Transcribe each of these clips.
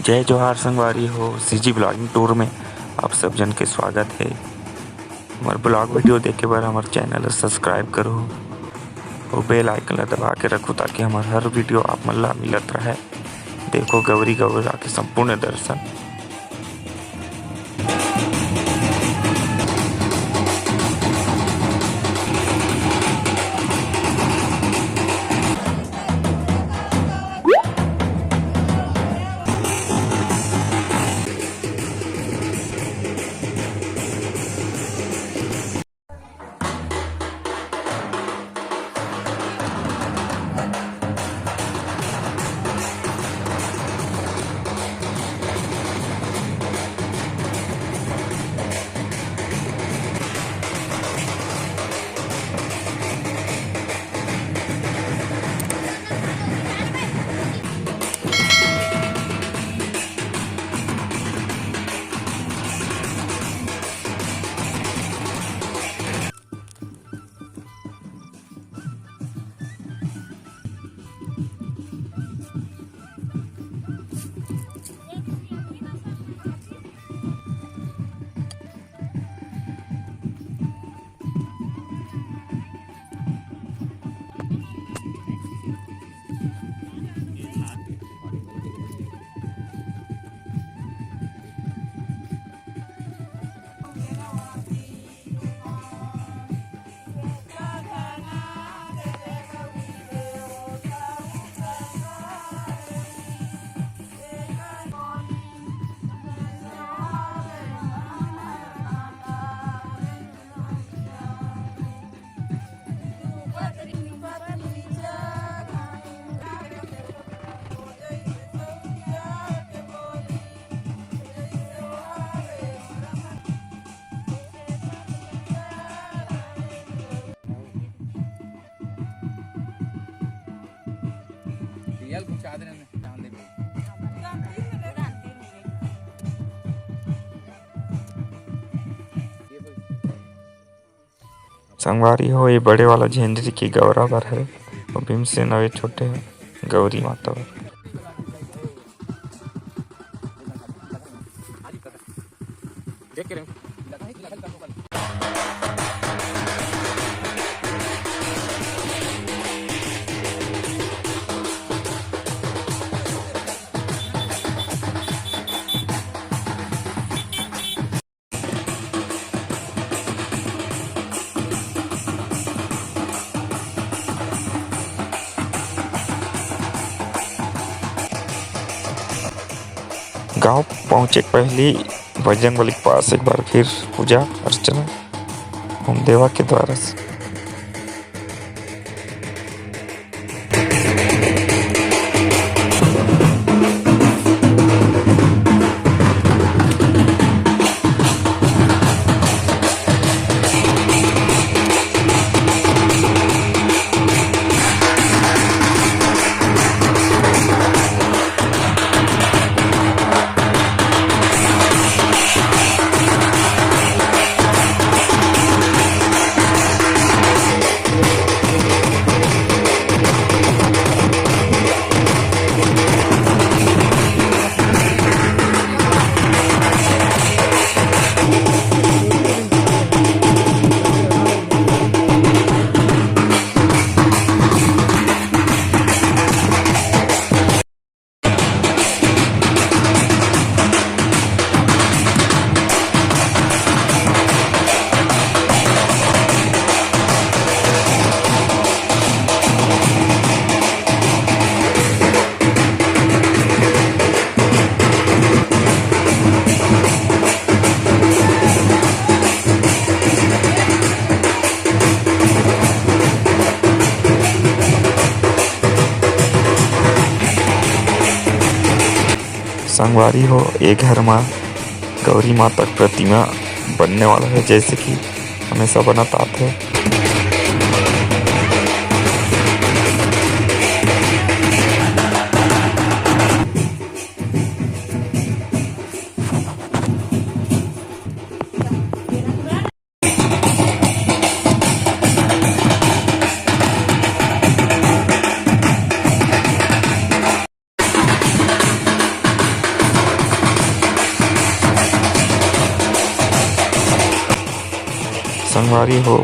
जय जोहार संगवारी हो। सीजी ब्लॉगिंग टूर में आप सब जन के स्वागत है। हमारे ब्लॉग वीडियो देखे बार हमारे चैनल सब्सक्राइब करो और बेल आइकन ला दबा के रखो ताकि हमारे हर वीडियो आप मन ला मिलत रहे। देखो गौरी गौरा के संपूर्ण दर्शन। संगवारी हो, ये बड़े वाला झेंझरी की गौरा बर है और भीमसेन और ये छोटे गौरी माता बर। गांव पहुंचे पहले बजरंगबली के पास एक बार फिर पूजा अर्चना होम देवा के द्वारा से। संगवारी हो, एक घर में गौरी माता की प्रतिमा बनने वाला है जैसे कि हमेशा बनाता है। संगवारी हो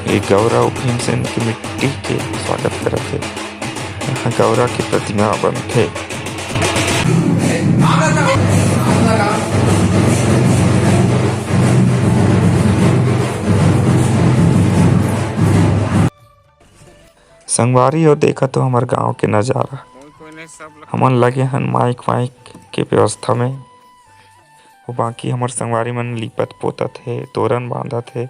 ये गौरव भीमसेन की मिट्टी के स्वागत करत हे। यहाँ गौरा की प्रतिमा बनथे। संगवारी हो देखा तो हमार गांव के नजारा हमन लगे हन माइक वाइक के व्यवस्था में। वो बाकी हमार संगवारी मन लिपत पोतत हे, तोरण बांधत हे।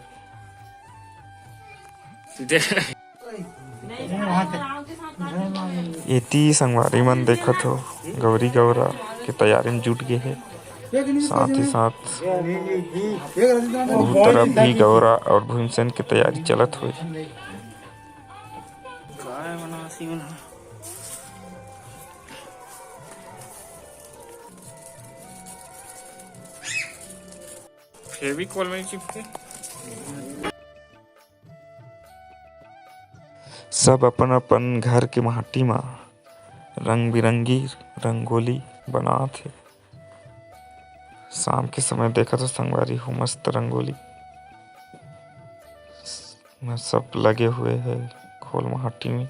एती संगवारी मन देखत हो गौरी गौरा के तैयारी में जुट गए है। साथ ही साथ तरफ भी गौरा और भीमसेन की तैयारी चलत हुई। फेविकोल में चिपके सब अपन अपन घर के माटी में रंग बिरंगी रंगोली बनात हे। शाम के समय देखा तो संगवारी हो मस्त रंगोली में सब लगे हुए हैं खोल माटी में।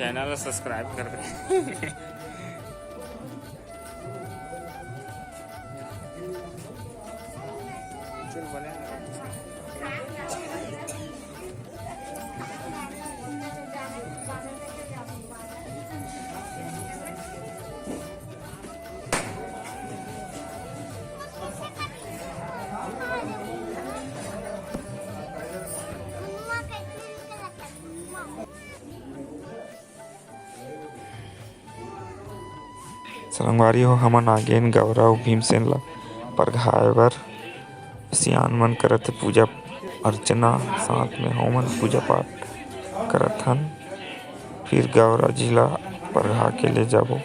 चैनल सब्सक्राइब कर दे। संगवारी हो हमन आगेन गौरव भीमसेन ला परघाए बर सियान मन करत हे पूजा अर्चना, साथ में होमन पूजा पाठ करत हन। फिर गौरा जी ला परघा के ले जाबो।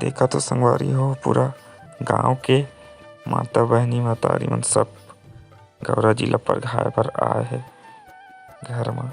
देखा तो संगवारी हो पूरा गांव के माता बहनी मतारी मन सब गौरा जी ला परघाए बर आए है घर में।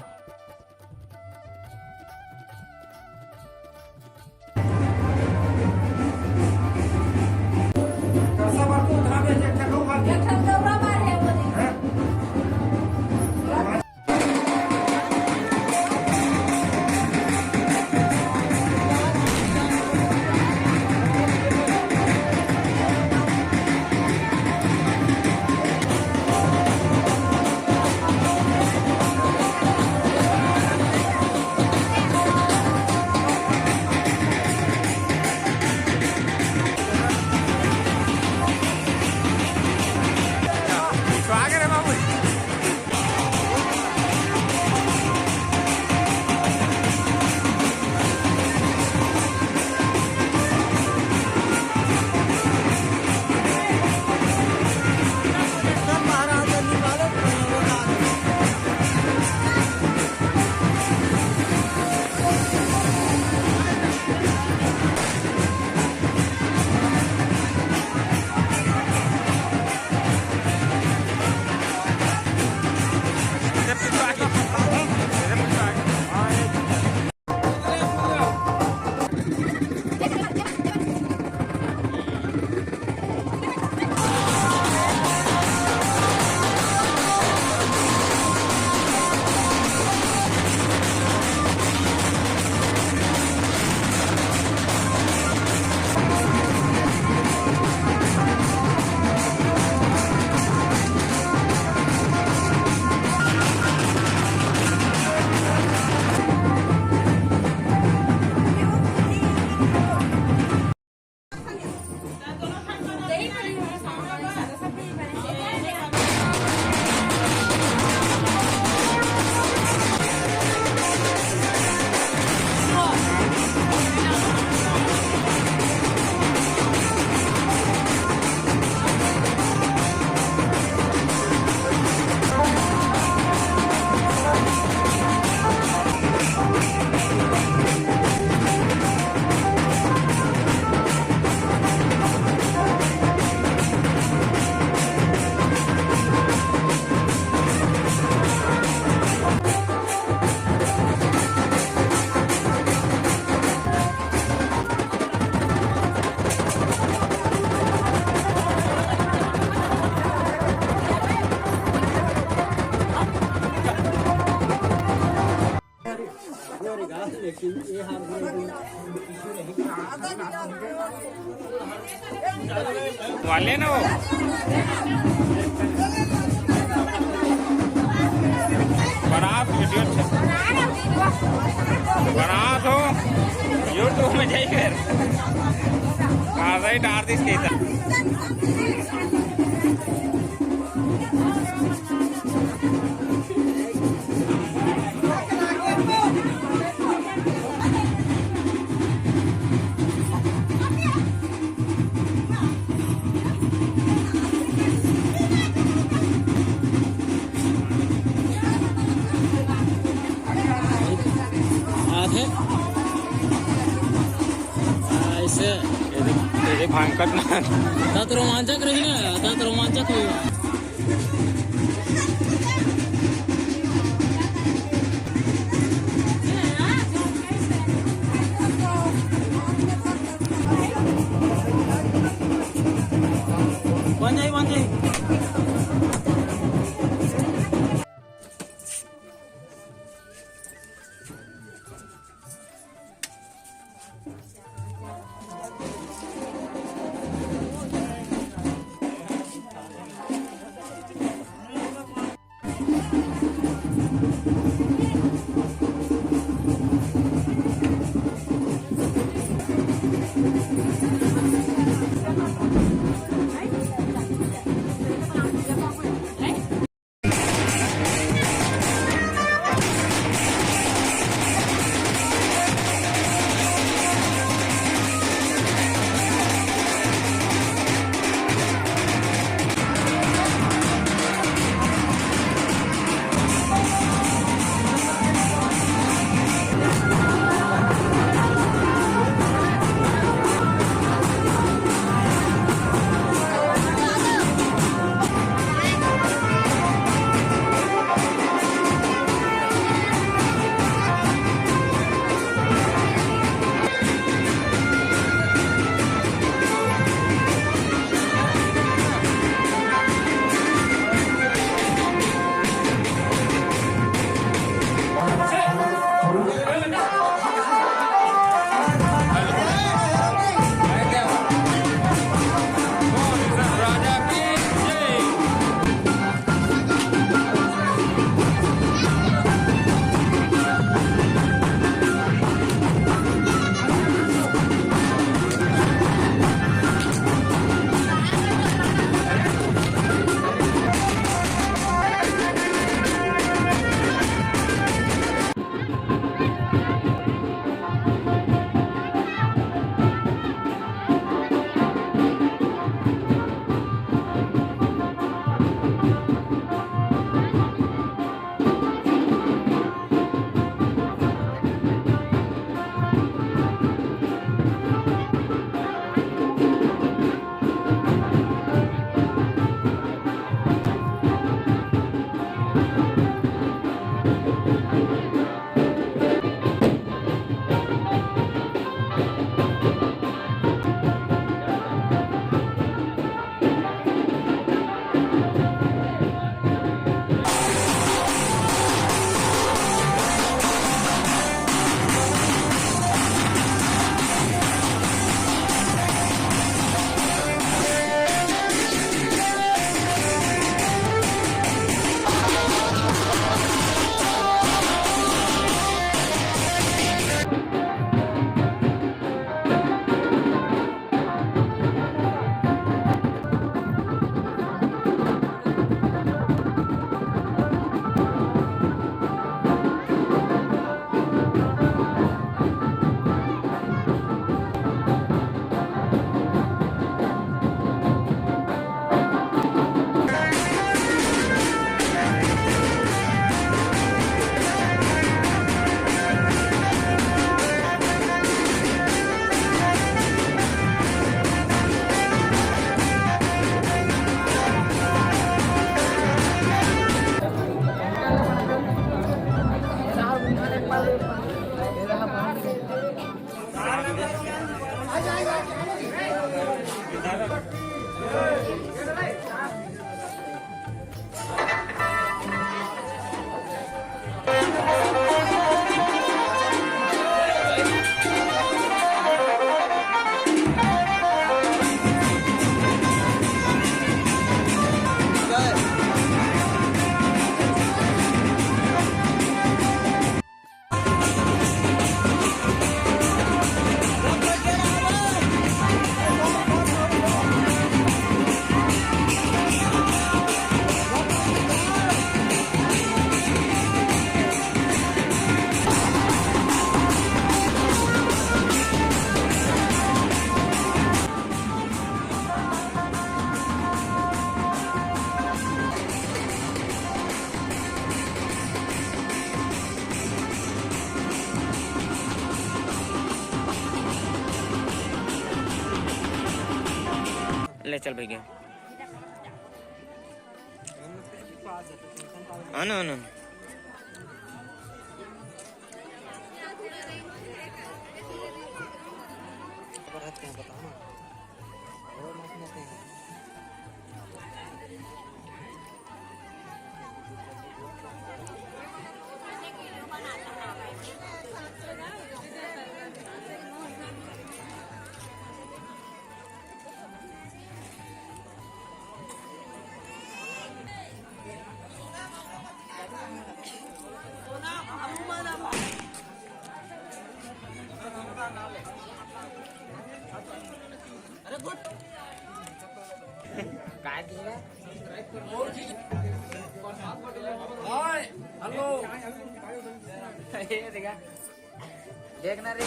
वाले ना वो बड़ा वीडियो बना तो यूट्यूब में जाइए फिर ही डाल दी इसके ऐसे भांगकट ना आता रोमांचक रही ना आता रोमांचक हुई बन जाए ले चल भैया। आना आना रहते हैं बताओ ना, और मत लेते हैं। अरे गुड काय दिलं हाय हॅलो हे देखा देखना रे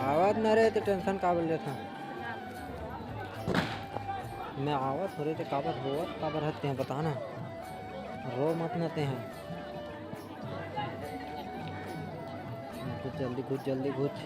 आवाज ना रहे तो टेंशन काबर लेता मैं आवाज हो रही तो काबर हटते हैं बताना, रो मत नते हैं। घुस जल्दी घुस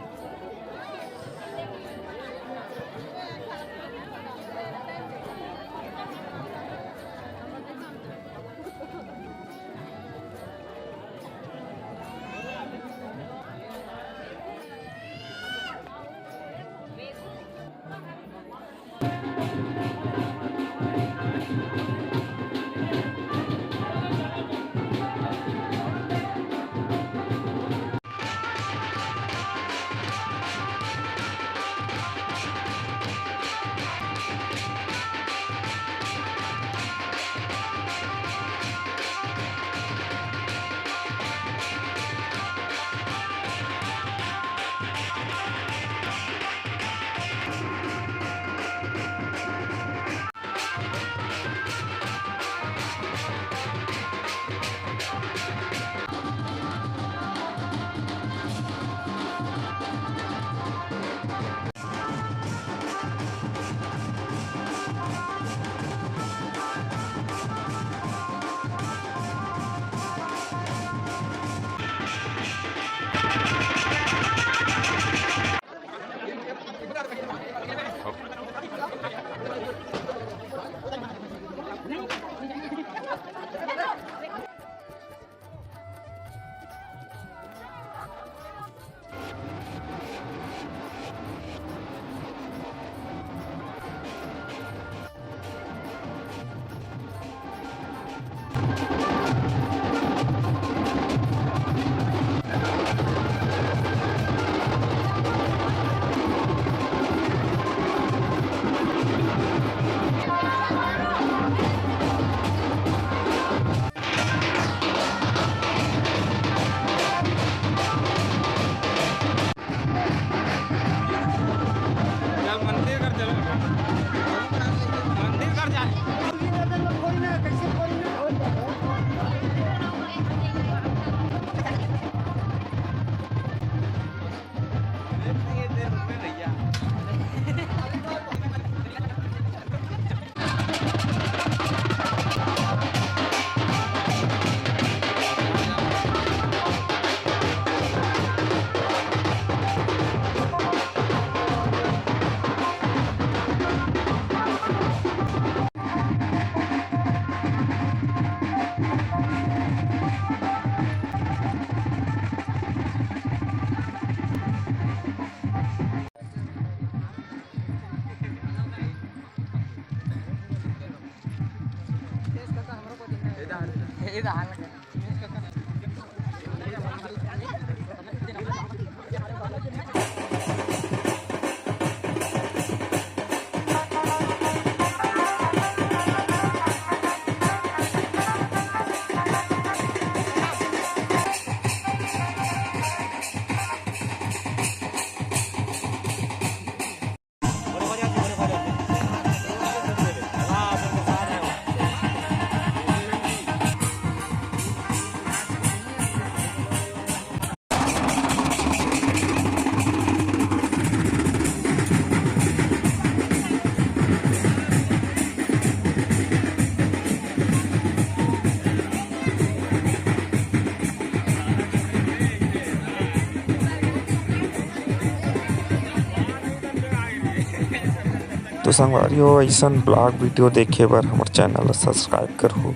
तो संगवारी हो ऐसा ब्लॉग वीडियो देखे बर हमारे चैनल सब्सक्राइब करो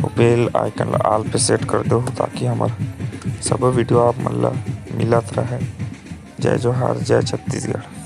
और बेल आइकन ऑल पे सेट कर दो ताकि हमार सब वीडियो आप मन ला मिलत रहे। जय जोहार, जय छत्तीसगढ़।